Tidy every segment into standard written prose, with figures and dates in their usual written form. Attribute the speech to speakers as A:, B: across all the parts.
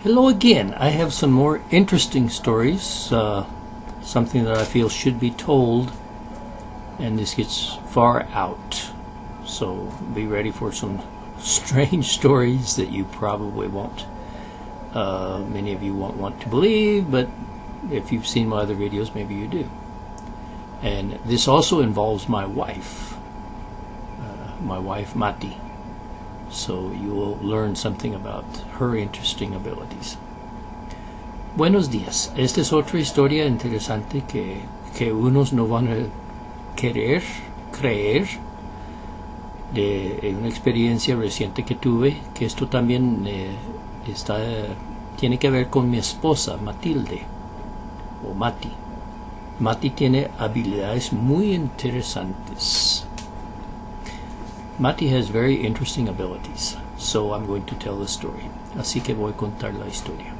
A: Hello again. I have some more interesting stories, something that I feel should be told, and this gets far out. So be ready for some strange stories that you probably won't. Many of you won't want to believe, but if you've seen my other videos, maybe you do. And this also involves my wife Mati. So you will learn something about her interesting abilities. Buenos días. Esta es otra historia interesante que unos no van a querer creer, de una experiencia reciente que tuve, que esto también tiene que ver con mi esposa Matilde, o Mati. Mati tiene habilidades muy interesantes. Mati has very interesting abilities, so I'm going to tell the story. Así que voy a contar la historia.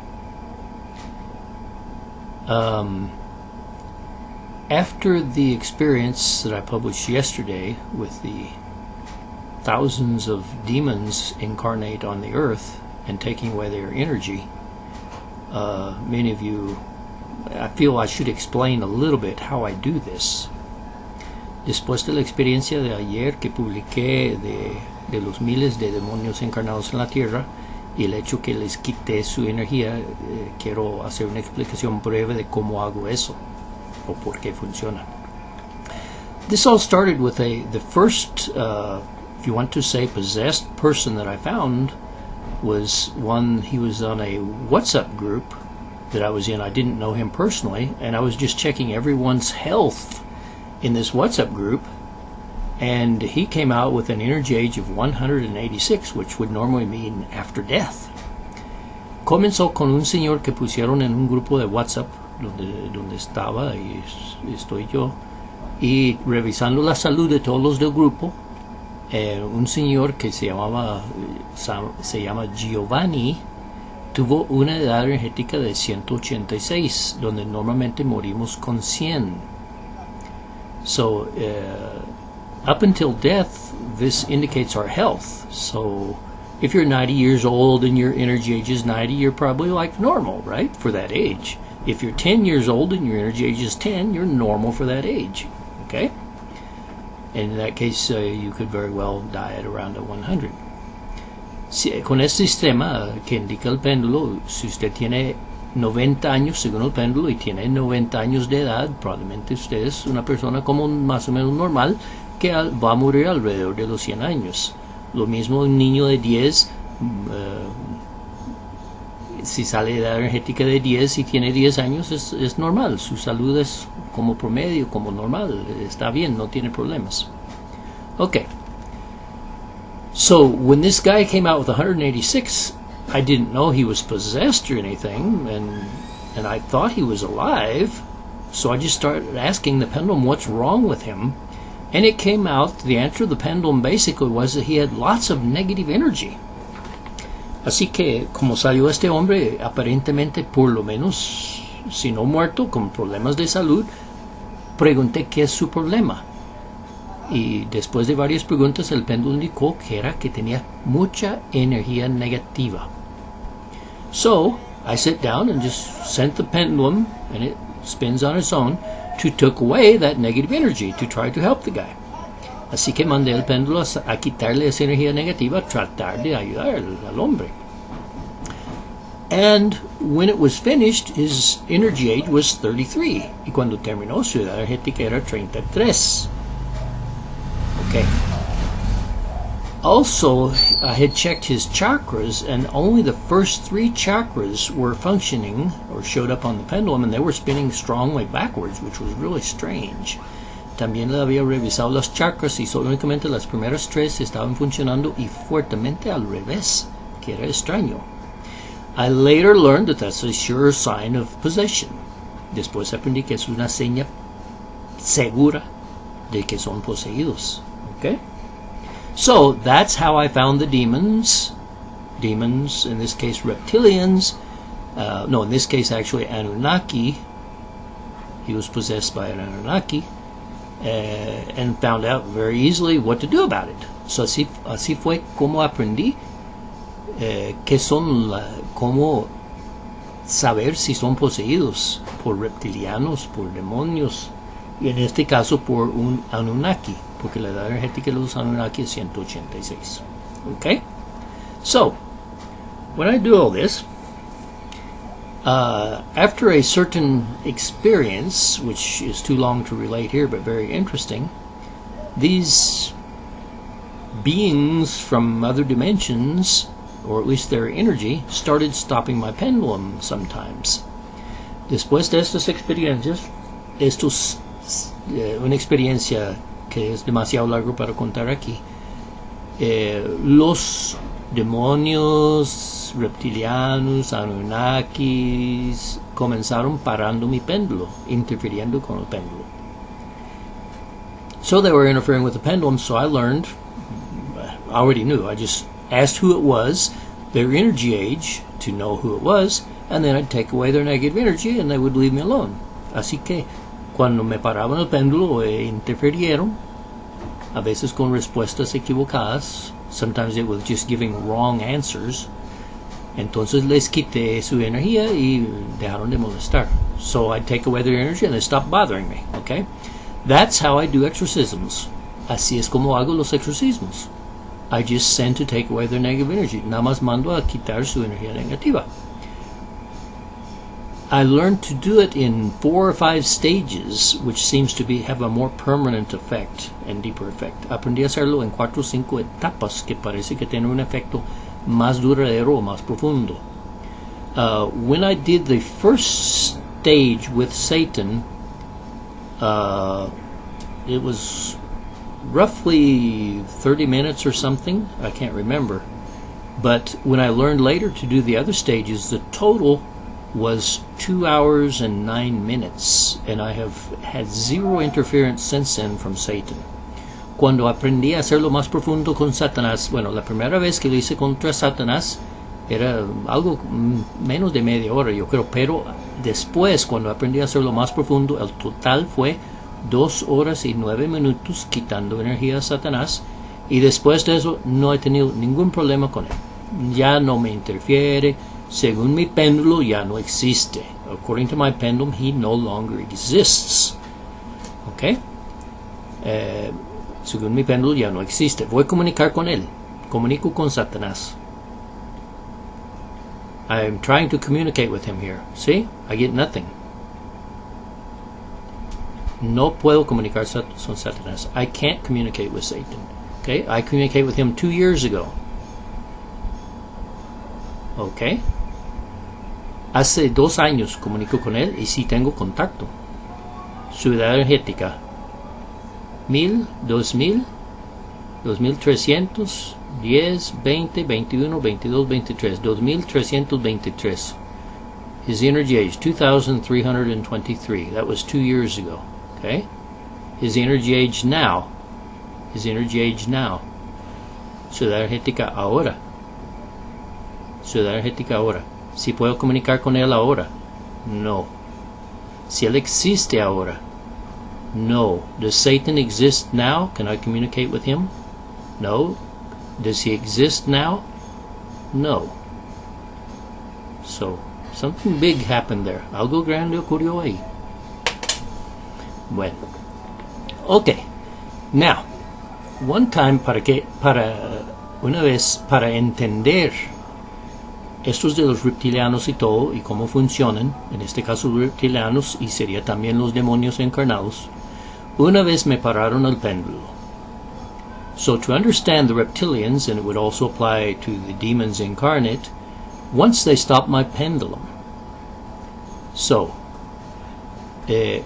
A: After the experience that I published yesterday with the thousands of demons incarnate on the earth and taking away their energy, many of you, I feel I should explain a little bit how I do this. Después de la experiencia de ayer que publiqué de los miles de demonios encarnados en la Tierra y el hecho que les quité su energía, quiero hacer una explicación breve de cómo hago eso o por qué funciona. This all started with the first, if you want to say, possessed person that I found was one. He was on a WhatsApp group that I was in. I didn't know him personally, and I was just checking everyone's health in this WhatsApp group, and he came out with an energy age of 186, which would normally mean after death. Comenzó con un señor que pusieron en un grupo de WhatsApp donde estaba y estoy yo, y revisando la salud de todos los del grupo, un señor que se llama Giovanni tuvo una edad energética de 186, donde normalmente morimos con 100. So up until death, this indicates our health. So if you're 90 years old and your energy age is 90, you're probably like normal, right, for that age. If you're 10 years old and your energy age is 10, you're normal for that age, okay? And in that case, you could very well die at around 100. Con este sistema que indica el péndulo, si usted tiene 90 años según el péndulo y tiene 90 años de edad, probablemente usted es una persona como más o menos normal que va a morir alrededor de los 100 años. Lo mismo un niño de 10, si sale de edad energética de 10 y tiene 10 años, es normal, su salud es como promedio, como normal, está bien, no tiene problemas. Okay. So when this guy came out with 186, I didn't know he was possessed or anything, and I thought he was alive, so I just started asking the pendulum what's wrong with him, and it came out, the answer of the pendulum basically was that he had lots of negative energy. Así que, como salió este hombre, aparentemente, por lo menos, si no muerto, con problemas de salud, pregunté qué es su problema. Y después de varias preguntas, el péndulo indicó que tenía mucha energía negativa. So I sit down and just sent the pendulum, and it spins on its own, to take away that negative energy, to try to help the guy. Así que mandé el péndulo a quitarle esa energía negativa, tratar de ayudar al hombre. And when it was finished, his energy age was 33. Y cuando terminó, su edad energética era 33. Okay. Also, I had checked his chakras, and only the first 3 chakras were functioning or showed up on the pendulum, and they were spinning strongly backwards, which was really strange. También le había revisado las chakras y solamente las primeras 3 estaban funcionando y fuertemente al revés, que era extraño. I later learned that that's a sure sign of possession. Después aprendí que es una seña segura de que son poseídos. Okay? So that's how I found the demons. Demons, in this case reptilians. No, in this case actually Anunnaki. He was possessed by an Anunnaki. And found out very easily what to do about it. So así fue como aprendí que son cómo saber si son poseídos por reptilianos, por demonios, y en este caso por un Anunnaki, porque la edad energética de los Anunnaki es 186. Okay? So, when I do all this, after a certain experience, which is too long to relate here but very interesting, these beings from other dimensions, or at least their energy, started stopping my pendulum sometimes. Después de estas experiencias, una experiencia que es demasiado largo para contar aquí, los demonios, reptilianos, anunnakis comenzaron parando mi péndulo, interfiriendo con el péndulo. So they were interfering with the pendulum, so I learned, I already knew, I just asked who it was, their energy age, to know who it was, and then I'd take away their negative energy and they would leave me alone. Así que cuando me paraban el péndulo interfirieron, a veces con respuestas equivocadas. Sometimes it was just giving wrong answers. Entonces les quité su energía y dejaron de molestar. So I'd take away their energy and they stopped bothering me. Okay? That's how I do exorcisms. Así es como hago los exorcismos. I just send to take away their negative energy. Nada más mando a quitar su energía negativa. I learned to do it in 4 or 5 stages, which seems to have a more permanent effect and deeper effect. Aprendí a hacerlo en 4 o 5 etapas que parece que tienen un efecto más duradero o más profundo. When I did the first stage with Satan, it was roughly 30 minutes or something. I can't remember. But when I learned later to do the other stages, the total was 2 hours and 9 minutes, and I have had zero interference since then from Satan. Cuando aprendí a hacerlo más profundo con Satanás, bueno, la primera vez que lo hice contra Satanás era algo menos de media hora, yo creo, pero después, cuando aprendí a hacerlo más profundo, el total fue 2 horas y 9 minutos quitando energía a Satanás, y después de eso no he tenido ningún problema con él. Ya no me interfiere. Según mi péndulo, ya no existe. According to my pendulum, he no longer exists. Okay? Según mi péndulo, ya no existe. Voy a comunicar con él. Comunico con Satanás. I'm trying to communicate with him here. See? I get nothing. No puedo comunicar con Satanás. I can't communicate with Satan. Okay? I communicated with him 2 years ago. Okay? Hace 2 años comunico con él y sí tengo contacto. Su edad energética 1000, 2000, 2300, 10, 20, 21, 22, 23, 2323. His energy age 2323. That was 2 years ago. Okay? His energy age now. Su edad energética ahora. Si puedo comunicar con él ahora, no. Si él existe ahora, no. Does Satan exist now? Can I communicate with him? No. Does he exist now? No. So, something big happened there. Algo grande ocurrió ahí. Bueno. Okay. Now, one time una vez para entender estos de los reptilianos y todo, y cómo funcionan, en este caso los reptilianos, y sería también los demonios encarnados, una vez me pararon el péndulo. So to understand the reptilians, and it would also apply to the demons incarnate, once they stop my pendulum. So,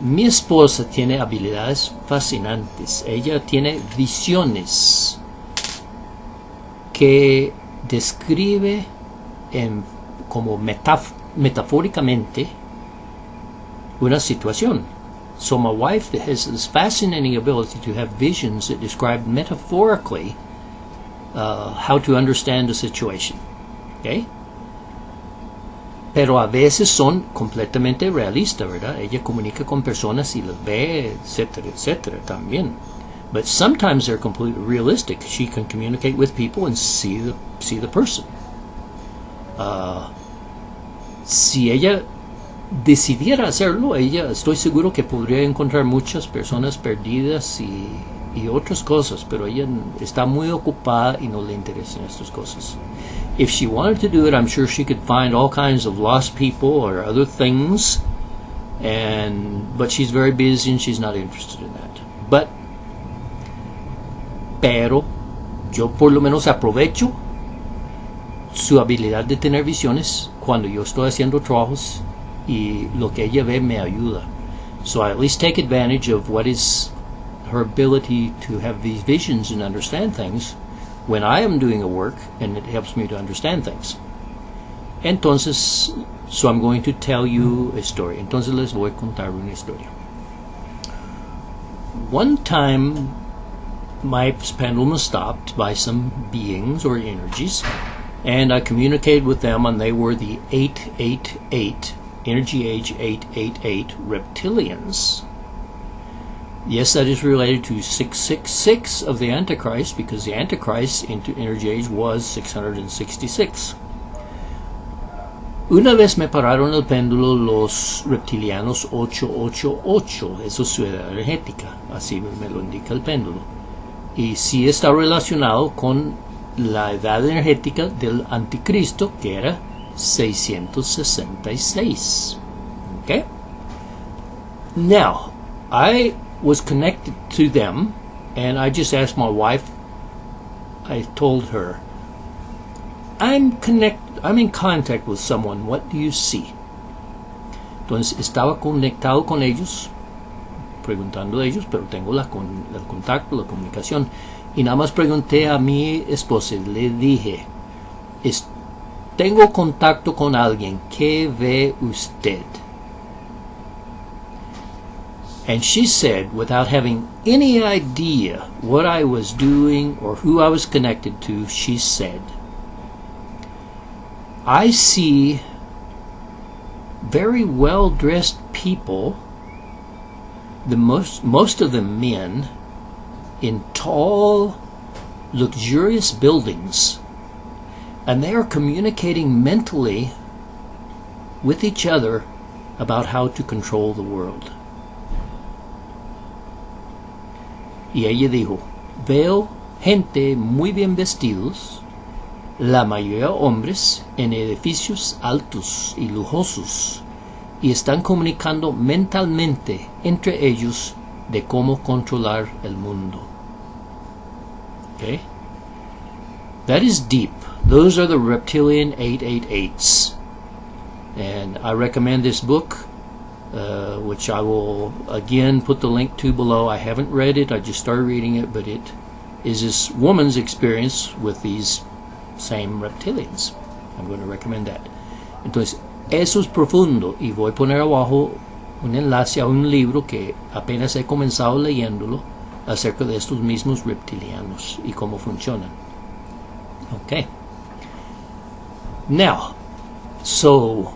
A: mi esposa tiene habilidades fascinantes. Ella tiene visiones que describe como metafóricamente una situación. So my wife has this fascinating ability to have visions that describe metaphorically how to understand a situation. Okay? Pero a veces son completamente realistas, ¿verdad? Ella comunica con personas y las ve, etcétera, etcétera, también. But sometimes they're completely realistic. She can communicate with people and see the person. Si ella decidiera hacerlo, ella estoy seguro que podría encontrar muchas personas perdidas y otras cosas, pero ella está muy ocupada y no le interesan estas cosas. If she wanted to do it, I'm sure she could find all kinds of lost people or other things, but she's very busy and she's not interested in that. Pero yo por lo menos aprovecho su habilidad de tener visiones cuando yo estoy haciendo trabajos, y lo que ella ve me ayuda. So I at least take advantage of what is her ability to have these visions and understand things when I am doing a work, and it helps me to understand things. Entonces, so I'm going to tell you a story. Entonces les voy a contar una historia. One time, my pendulum was stopped by some beings or energies, and I communicated with them, and they were the 888, Energy Age 888 Reptilians. Yes, that is related to 666 of the Antichrist, because the Antichrist into Energy Age was 666. Una vez me pararon el péndulo los Reptilianos 888, eso es su edad energética, así me lo indica el péndulo. Y sí está relacionado con la edad energética del Anticristo, que era 666. Okay? Now, I was connected to them, and I just asked my wife, I told her, I'm in contact with someone, what do you see? Entonces estaba conectado con ellos, preguntando de ellos, pero tengo el contacto, la comunicación, y nada más pregunté a mi esposa, le dije, tengo contacto con alguien, ¿qué ve usted? And she said, without having any idea what I was doing or who I was connected to, she said, I see very well-dressed people, most of them men, in tall, luxurious buildings, and they are communicating mentally with each other about how to control the world. Y ella dijo, veo gente muy bien vestidos, la mayoría hombres, en edificios altos y lujosos, y están comunicando mentalmente entre ellos de cómo controlar el mundo. Okay? That is deep. Those are the Reptilian 888s. And I recommend this book, which I will again put the link to below. I haven't read it, I just started reading it, but it is this woman's experience with these same reptilians. I'm going to recommend that. Entonces, eso es profundo, y voy a poner abajo un enlace a un libro que apenas he comenzado leyéndolo acerca de estos mismos reptilianos y cómo funcionan. Okay. Now, so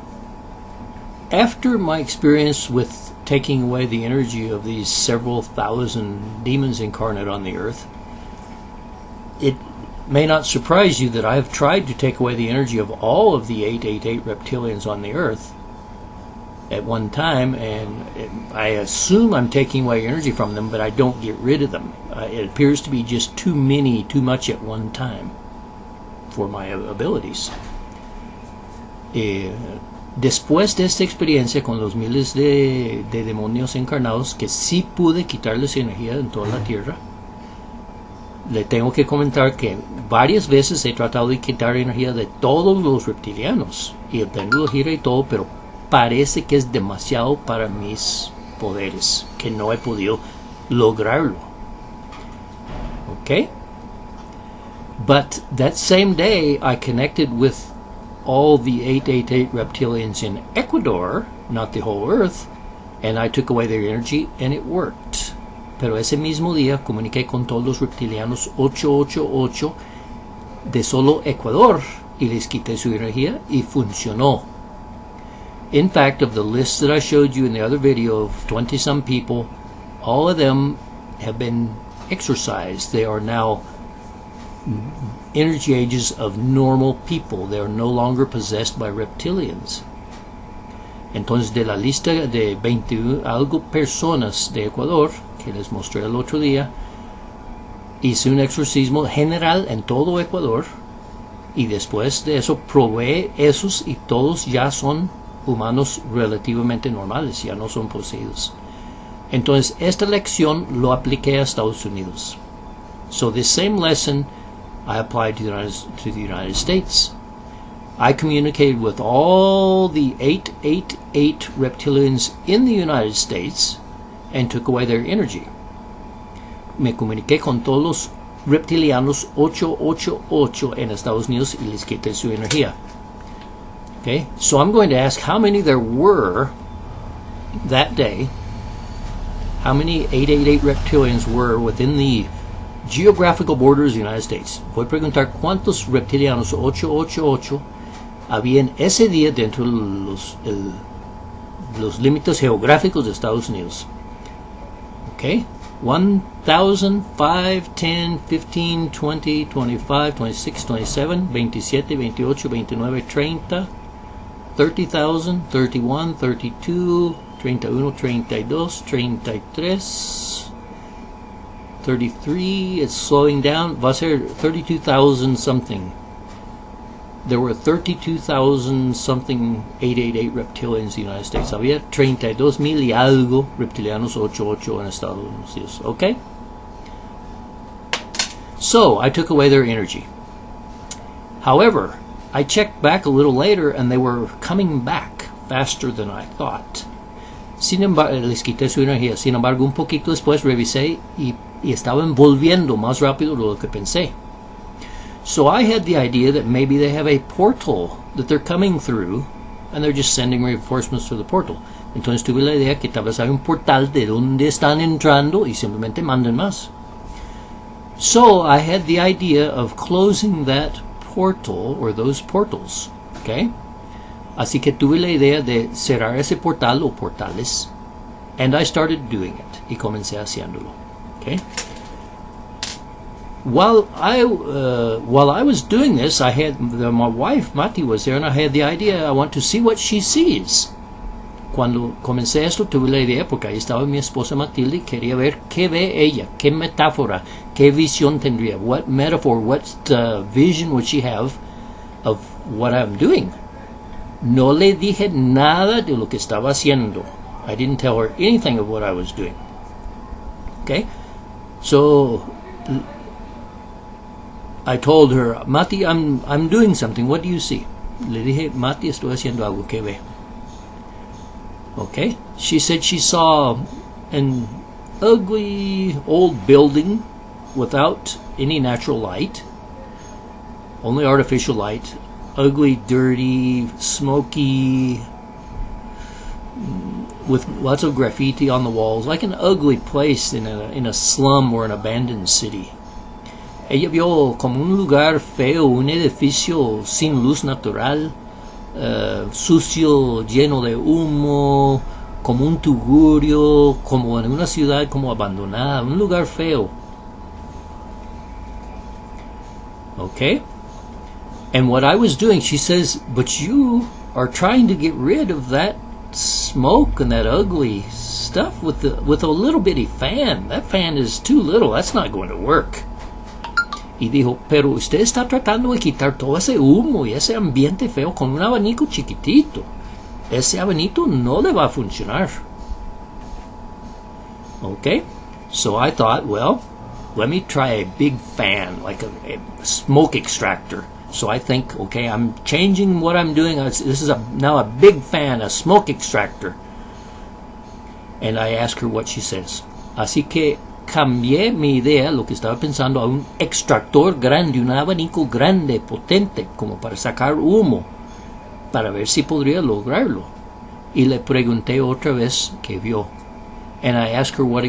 A: after my experience with taking away the energy of these several thousand demons incarnate on the earth, it may not surprise you that I have tried to take away the energy of all of the 888 reptilians on the earth at one time, and I assume I'm taking away energy from them, but I don't get rid of them. It appears to be just too much at one time for my abilities. Después de esta experiencia con los miles de demonios encarnados, que sí pude quitarles energía en toda la tierra, le tengo que comentar que varias veces he tratado de quitar energía de todos los reptilianos, y el péndulo gira y todo, pero parece que es demasiado para mis poderes, que no he podido lograrlo. Okay? But that same day I connected with all the 888 reptilians in Ecuador, not the whole earth, and I took away their energy, and it worked. Pero ese mismo día comuniqué con todos los reptilianos 888 de solo Ecuador, y les quité su energía, y funcionó. In fact, of the list that I showed you in the other video of 20-some people, all of them have been exorcised. They are now energy ages of normal people. They are no longer possessed by reptilians. Entonces, de la lista de 21 algo personas de Ecuador, que les mostré el otro día, hice un exorcismo general en todo Ecuador, y después de eso probé esos y todos ya son humanos relativamente normales, ya no son poseídos. Entonces, esta lección lo apliqué a Estados Unidos. So this same lesson I applied to the United States. I communicated with all the 888 reptilians in the United States and took away their energy. Me comuniqué con todos los reptilianos 888 en Estados Unidos y les quité su energía. Okay, so I'm going to ask how many there were that day, how many 888 reptilians were within the geographical borders of the United States. Voy a preguntar cuántos reptilianos 888 habían ese día dentro de los límites geográficos de Estados Unidos. Okay, 1,000, 5, 10, 15, 20, 25, 26, 27, 27, 28, 29, 30, 30,000, 31, 32, 31, 32, 33, 33, it's slowing down, va a ser 32,000 something. There were 32,000 something 888 reptilians in the United States. Había 32,000 y algo reptilianos 88 en Estados Unidos. Okay? So, I took away their energy. However, I checked back a little later and they were coming back faster than I thought. Sin embargo, les quité su energía. Sin embargo, un poquito después revisé y estaban volviendo más rápido de lo que pensé. So I had the idea that maybe they have a portal that they're coming through and they're just sending reinforcements through the portal. Entonces tuve la idea que tal vez hay un portal de donde están entrando y simplemente manden más. So I had the idea of closing that portal or those portals. Okay? Así que tuve la idea de cerrar ese portal o portales, and I started doing it. Y comencé haciéndolo. Okay? While I was doing this, I had my wife Mati was there, and I had the idea I want to see what she sees. Cuando comencé esto tuve la idea porque ahí estaba mi esposa Matilde y quería ver qué ve ella, qué metáfora, qué visión tendría, what metaphor, what vision would she have of what I'm doing. No le dije nada de lo que estaba haciendo. I didn't tell her anything of what I was doing. Okay, so I told her, Mati, I'm doing something. What do you see? Le dije, Mati, estoy haciendo algo. ¿Qué ve? Okay. She said she saw an ugly old building without any natural light, only artificial light. Ugly, dirty, smoky, with lots of graffiti on the walls, like an ugly place in a slum or an abandoned city. Ella vio como un lugar feo, un edificio sin luz natural, sucio, lleno de humo, como un tugurio, como en una ciudad como abandonada, un lugar feo. Okay? And what I was doing, she says, but you are trying to get rid of that smoke and that ugly stuff with a little bitty fan. That fan is too little. That's not going to work. Y dijo, pero usted está tratando de quitar todo ese humo y ese ambiente feo con un abanico chiquitito. Ese abanico no le va a funcionar. Okay? So I thought, well, let me try a big fan, like a smoke extractor. So I think, okay, I'm changing what I'm doing. This is now a big fan, a smoke extractor. And I ask her what she says. Así que cambié mi idea, lo que estaba pensando, a un extractor grande, un abanico grande, potente, como para sacar humo, para ver si podría lograrlo. Y le pregunté otra vez qué vio. And I asked her what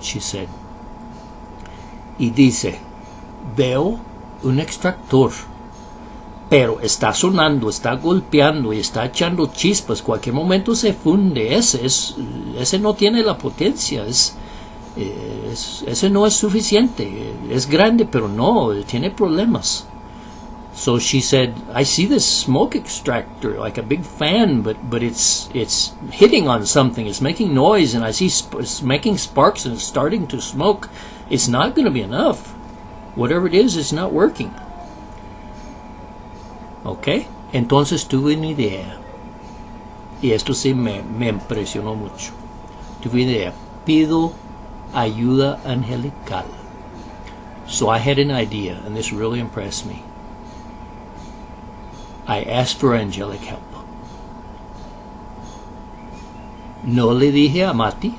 A: she said. Y dice, veo un extractor, pero está sonando, está golpeando y está echando chispas. Cualquier momento se funde. Ese no tiene la potencia. Ese no es suficiente. Es grande, pero no, tiene problemas. So she said, I see this smoke extractor, like a big fan, but it's hitting on something. It's making noise, and I see it's making sparks, and it's starting to smoke. It's not going to be enough. Whatever it is, it's not working. ¿Ok? Entonces tuve una idea. Y esto sí me impresionó mucho. Tuve una idea. Pido ayuda angelical. So I had an idea, and this really impressed me. I asked for angelic help. No le dije a Mati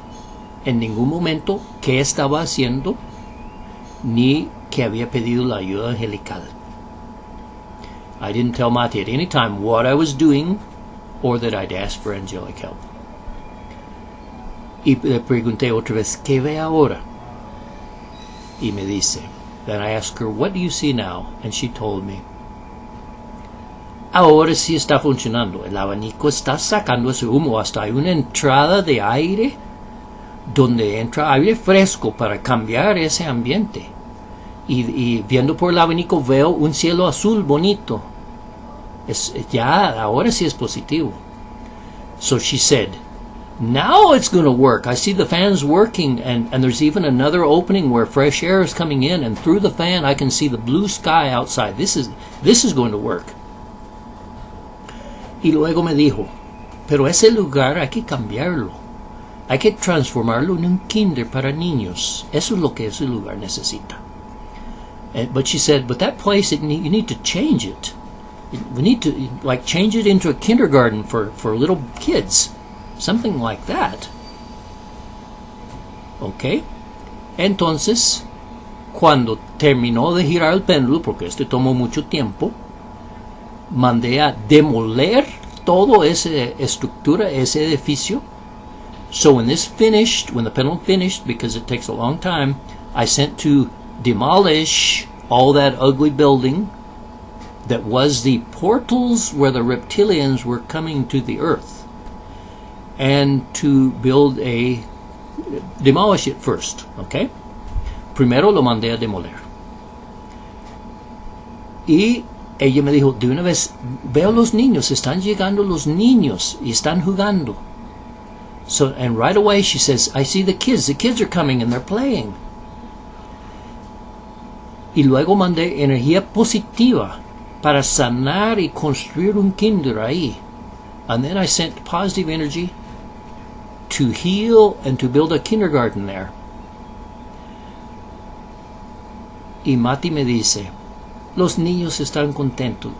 A: en ningún momento qué estaba haciendo ni que había pedido la ayuda angelical. I didn't tell Mati at any time what I was doing or that I'd asked for angelic help. Y le pregunté otra vez, ¿qué ve ahora? Y me dice, then I asked her, what do you see now? And she told me, ahora sí está funcionando. El abanico está sacando ese humo. Hasta hay una entrada de aire donde entra aire fresco para cambiar ese ambiente. Y viendo por el abanico veo un cielo azul bonito. Ya, ahora sí es positivo. So she said, now it's going to work. I see the fans working, and there's even another opening where fresh air is coming in, and through the fan I can see the blue sky outside. This is going to work. Y luego me dijo, pero ese lugar hay que cambiarlo. Hay que transformarlo en un kinder para niños. Eso es lo que ese lugar necesita. But she said, but that place, you need to change it. We need to change it into a kindergarten for little kids. Something like that. ¿Ok? Entonces, cuando terminó de girar el péndulo, porque esto tomó mucho tiempo, mandé a demoler todo esa estructura, ese edificio. So when the pendulum finished, because it takes a long time, I sent to demolish all that ugly building that was the portals where the reptilians were coming to the earth, and to demolish it first, okay? Primero lo mandé a demoler. Y ella me dijo, de una vez, veo los niños, están llegando los niños y están jugando. So, and right away she says, I see the kids are coming and they're playing. Y luego mandé energía positiva para sanar y construir un kinder ahí. And then I sent positive energy to heal and to build a kindergarten there. Y Mati me dice, los niños están contentos.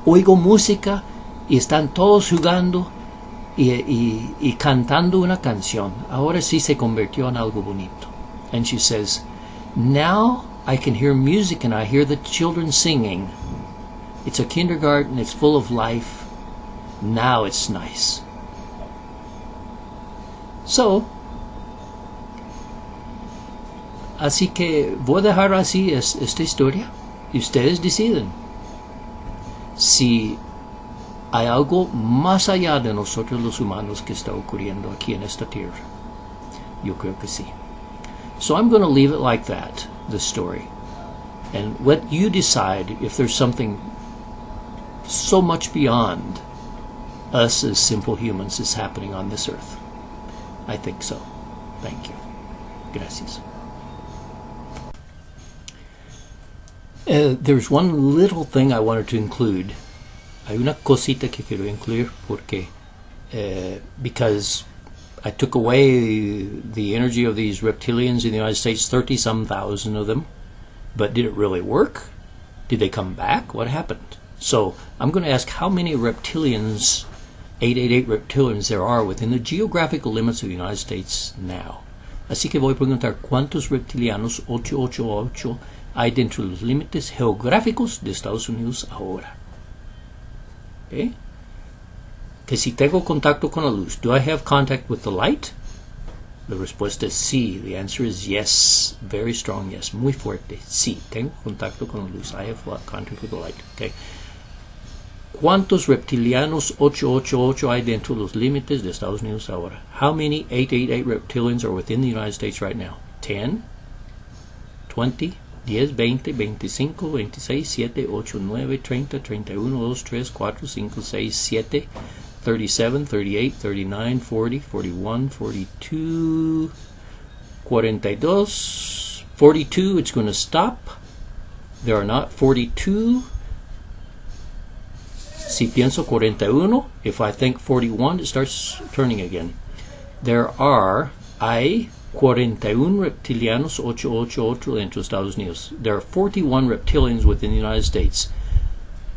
A: Oigo música y están todos jugando y cantando una canción. Ahora sí se convirtió en algo bonito. And she says, now I can hear music and I hear the children singing. It's a kindergarten, it's full of life. Now it's nice. So, así que voy a dejar así esta historia y ustedes deciden si hay algo más allá de nosotros los humanos que está ocurriendo aquí en esta tierra. Yo creo que sí. So I'm going to leave it like that, this story, and let you decide if there's something so much beyond us as simple humans is happening on this earth. I think so. Thank you. Gracias. There's one little thing I wanted to include. Hay una cosita que quiero incluir porque because I took away the energy of these reptilians in the United States, 30-some thousand of them. But did it really work? Did they come back? What happened? So I'm going to ask how many reptilians, 888 reptilians there are within the geographical limits of the United States now. Así que voy a preguntar cuántos reptilianos 888 hay dentro de los límites geográficos de Estados Unidos ahora. ¿Okay? Que si tengo contacto con la luz, do I have contact with the light? La respuesta es sí. The answer is yes. Very strong yes. Muy fuerte. Sí, tengo contacto con la luz. I have contact with the light. Okay. ¿Cuántos reptilianos 888 hay dentro de los límites de Estados Unidos ahora? How many 888 reptilians are within the United States right now? 10? 20? 10, 20, 25, 26, 7, 8, 9, 30, 31, 2, 3, 4, 5, 6, 7, 37, 38, 39, 40, 41, 42, 42, 42, it's going to stop. There are not 42. Si pienso 41, if I think 41, it starts turning again. Hay 41 reptilianos 888 dentro de Estados Unidos. There are 41 reptilians within the United States.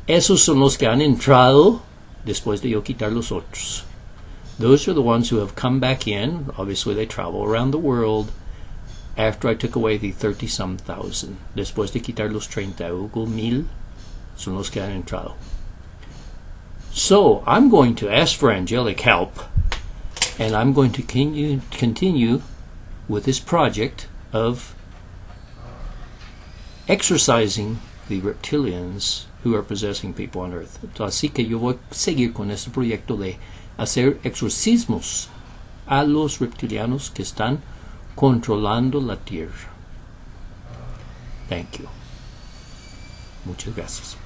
A: Esos son los que han entrado después de yo quitar los otros. Those are the ones who have come back in. Obviously, they travel around the world after I took away the 30-some thousand. Después de quitar los 30,000, son los que han entrado. So, I'm going to ask for angelic help, and I'm going to continue with this project of exorcising the reptilians who are possessing people on earth. Así que yo voy a seguir con este proyecto de hacer exorcismos a los reptilianos que están controlando la tierra. Thank you. Muchas gracias.